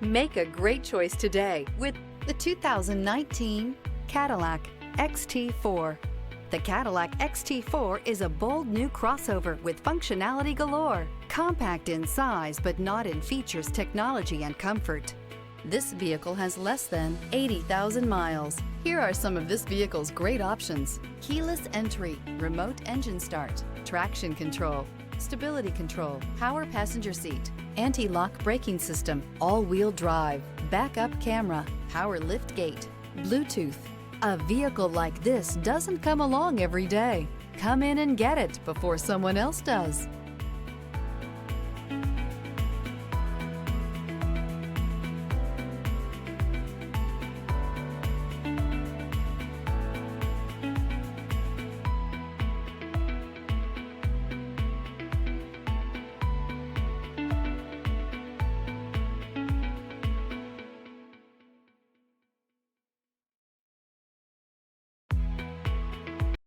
Make a great choice today with the 2019 Cadillac XT4. The Cadillac XT4 is a bold new crossover with functionality galore. Compact in size but not in features, technology, and comfort. This vehicle has less than 80,000 miles. Here are some of this vehicle's great options: keyless entry, remote engine start, traction control, stability control, power passenger seat, anti-lock braking system, all-wheel drive, backup camera, power lift gate, Bluetooth. A vehicle like this doesn't come along every day. Come in and get it before someone else does.